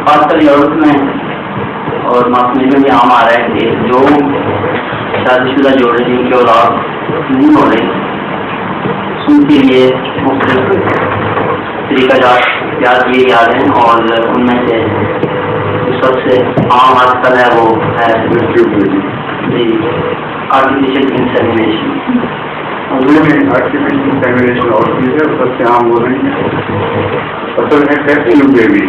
خاص کر یورپ میں اور معاشرے میں بھی عام آ رہا ہے کہ جو شادی شدہ جوڑے جن کے اولاد نہیں ہو رہے ان کے لیے مختلف طریقہ جات یاد یہ یاد ہیں، اور ان میں سے سب سے عام آج کل ہے وہ ہے آرٹیفیشیل انسیمینیشن۔ آرٹیفیشیل انسیمینیشن اور چیز ہے، سب سے عام وہ نہیں ہے، اصل ہے ٹیسٹ ٹیوب بیبی۔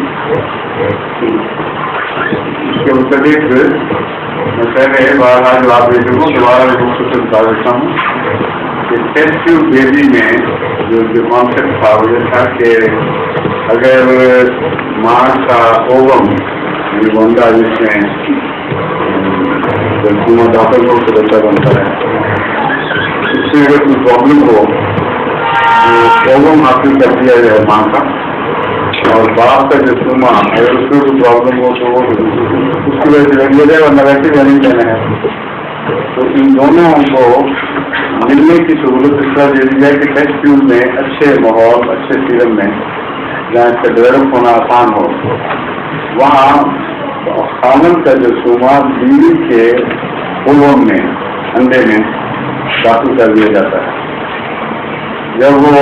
اس کے متعلق میں پہلے بارہ جو آپ دیکھ ہوں دوبارہ میں خصوصاً بتا دیتا ہوں کہ ٹیسٹ ٹیوب بیبی میں جو کانسیپٹ تھا وہ یہ تھا کہ اگر ماں کا اووم بندہ جس میں کنواں داخل ہو تو بچہ بنتا ہے، اس سے اگر کوئی پرابلم ہو تو اووم حاصل کر دیا جائے ماں کا، اور باپ کا جو کنواں اگر اس میں کوئی پرابلم ہو تو اس کی وجہ سے رکھ دیا جائے ورنہ ویسے نہیں دینا ہے۔ تو ان دونوں کو ملنے کی سہولت اس طرح دے دی جائے کہ ٹیسٹ ٹیوب میں اچھے ماحول اچھے سیرم میں جہاں اس کا ڈیولپ ہونا آسان ہو، وہاں خامن کا جو سوما بیوی کے اووم میں انڈے میں داخل کر دیا جاتا ہے۔ جب وہ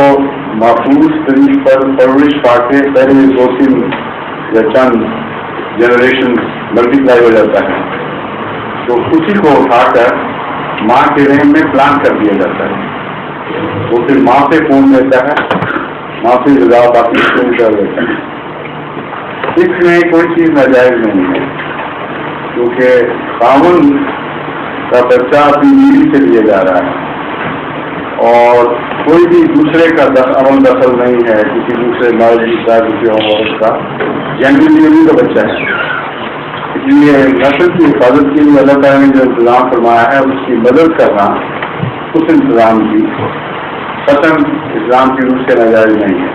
محفوظ طریق پر پرورش پا کے پہلے 2-3 یا چند جنریشن ملٹیپلائی ہو جاتا ہے تو اسی کو اٹھا کر ماں کے رحم میں پلانٹ کر دیا جاتا ہے، وہ پھر ماں سے خون لیتا ہے، ماں سے غذا باقی خون کر لیتا ہے۔ اس میں کوئی چیز ناجائز نہیں ہے کیونکہ خاوند کا بچہ اپنی بیوی سے لیا جا رہا ہے اور کوئی بھی دوسرے کا عمل دخل نہیں ہے، کسی دوسرے مرد کا کسی اور عورت کا جنرلی کا بچہ ہے۔ اس لیے نسل کی حفاظت کے لیے اللہ تعالیٰ نے جو انتظام فرمایا ہے اس کی مدد کرنا اس انتظام کی قسم اسلام کی روح سے ناجائز نہیں ہے۔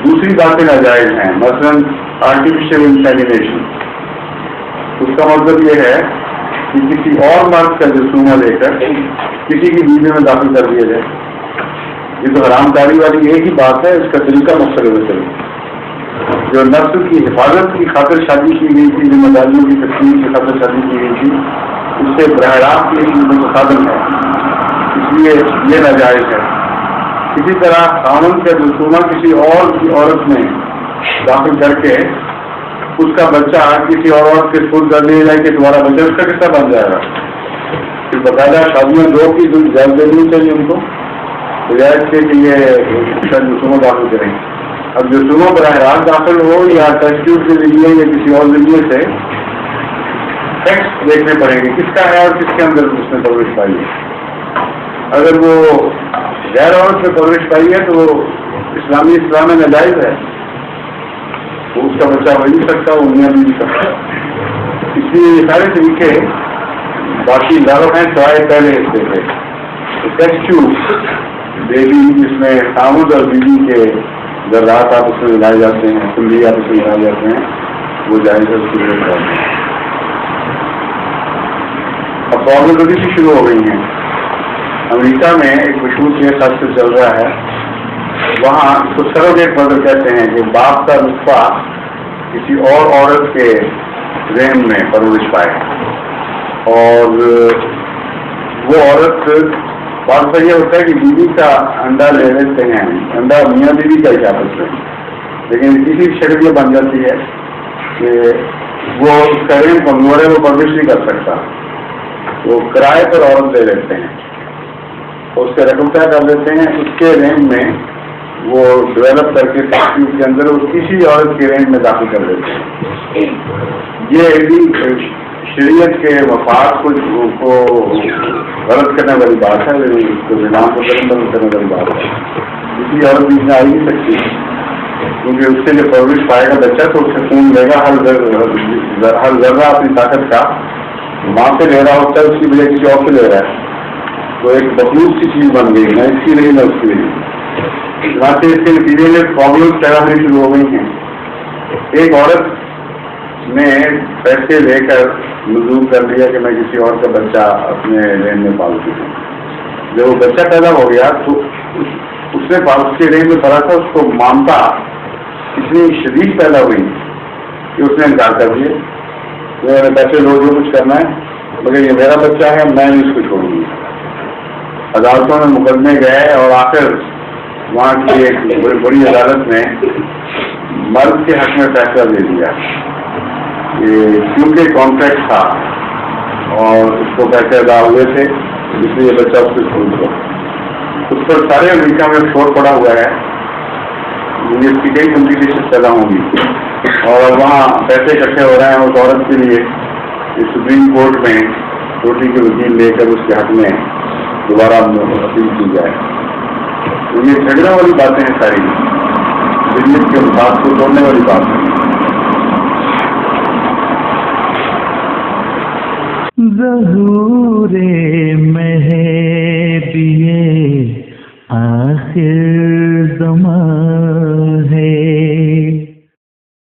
دوسری باتیں ناجائز ہیں، مثلا آرٹیفیشیل انسیمینیشن، اس کا مطلب یہ ہے کہ کسی اور مرد کا جسومہ لے کر کسی کی بیوی میں داخل کر دیا جائے۔ یہ تو حرام کاری والی ایک ہی بات ہے، اس کا طریقہ مختلف ہے۔ جو نسل کی حفاظت کی خاطر شادی کی گئی تھی، ذمہ داریوں کی تقسیم کی خاطر شادی کی گئی تھی، اس سے براہ راست کی متصادم ہے، اس لیے یہ ناجائز ہے۔ اسی طرح خاوند کا جسومہ کسی اور کی عورت میں داخل کر کے اس کا بچہ کسی اور عورت کے سپرد کر دیا جائے کہ تمہارا بچہ اس کا کیسا بن جائے گا۔ پھر باقاعدہ شادیاں دو کی اجازت دینی چاہیے ان کو، بجائے سے کہ یہ جسومہ داخل کریں۔ اب جسومہ براہ راست داخل ہو یا ٹیسٹ ٹیوب کے ذریعے یا کسی اور ذریعے سے ٹیکسٹ دیکھنے پڑیں گے کس کا ہے اور کس کے اندر اس نے پرورش پائی ہے۔ اگر وہ غیر عورت میں پرورش پائی ہے تو اسلام میں ناجائز ہے، وہ اس کا بچہ ہو نہیں سکتا، وہ میاں بھی نہیں سکتا۔ اس لیے یہ سارے طریقے باقی لاگو ہیں سوائے پہلے حصے سے۔ ٹیسٹ ٹیوب بیبی جس میں خامد اور بیوی کے ذرات آپس میں ملائے جاتے ہیں، کنڈی آپس میں ملائے جاتے ہیں، وہ جائز ہے، اس کی ضرورت ہے۔ اب پرابلم بھی شروع ہو گئی ہیں۔ امریکہ میں ایک مشہور کیس خاص سے چل رہا ہے، وہاں اس کو سروگیٹ مدر کہتے ہیں کہ باپ کا نطفہ کسی اور عورت کے رحم میں پرورش پائے، اور وہ عورت بات تو یہ ہوتا ہے کہ بیوی کا انڈا لے لیتے ہیں، انڈا میاں بیوی کا ہی آپس میں، لیکن کسی شکل یہ بن جاتی ہے کہ وہ اس کا رحم کمزور ہے، وہ پرورش نہیں کر سکتا، وہ کرائے پر عورت لے لیتے ہیں، اس کا رقم طے کر دیتے ہیں، اس کے رحم میں وہ ڈیولپ کر کے ٹیسٹ کے اندر وہ کسی عورت کے رحم میں داخل کر دیتے ہیں۔ یہ بھی شریعت کے مفاد کو غلط کرنے والی بات ہے، لیکن اس کو نظام کو غلط کرنے والی بات ہے۔ کسی عورت بیچ میں آ ہی نہیں سکتی، کیونکہ اس سے جو پرورش پائے گا بچہ تو اس سے خون لے گا، ہر ذرہ اپنی طاقت کا ماں سے لے رہا ہوتا ہے، اس کی وجہ کسی اور سے لے رہا ہے، تو ایک مخلوق سی چیز بن گئی، نہ اس کی نہیں نہ اس کی نہیں۔ چنانچہ اس کے نتیجے میں پرابلم پیدا ہونی شروع ہو گئی ہیں۔ ایک عورت نے پیسے لے کر منظور کر لیا کہ میں کسی اور کا بچہ اپنے رین میں پالتی ہوں۔ جب وہ بچہ پیدا ہو گیا تو اس نے اس کے رین میں پڑا تھا، اس کو مامتا اتنی شدید پیدا ہوئی کہ اس نے انکار کر دیا، میں نے پیسے لو جو کچھ کرنا ہے، مگر یہ میرا بچہ ہے، میں نہیں اس کو چھوڑوں گی۔ عدالتوں میں مقدمے گئے اور آخر وہاں کی ایک بڑی عدالت نے مرد کے حق میں فیصلہ دے دیا کہ کیونکہ کانٹریکٹ تھا اور اس کو پیسے ادا ہوئے تھے، اس لیے بچہ اس کو چھوڑ دیا۔ اس پر سارے امریکہ میں شور پڑا ہوا ہے، اس کی کئی کمپلیکیشن پیدا ہوں گی اور وہاں پیسے اکٹھے ہو رہے ہیں اس عورت کے لیے سپریم کورٹ میں روٹی کے وکیل لے کر اس کے حق میں دوبارہ اپیل کی جائے۔ تو یہ جھگڑے والی باتیں ہیں، ساری بزنس کے مفاد کو توڑنے والی بات ہے۔ ظہور مہدی آخر زمان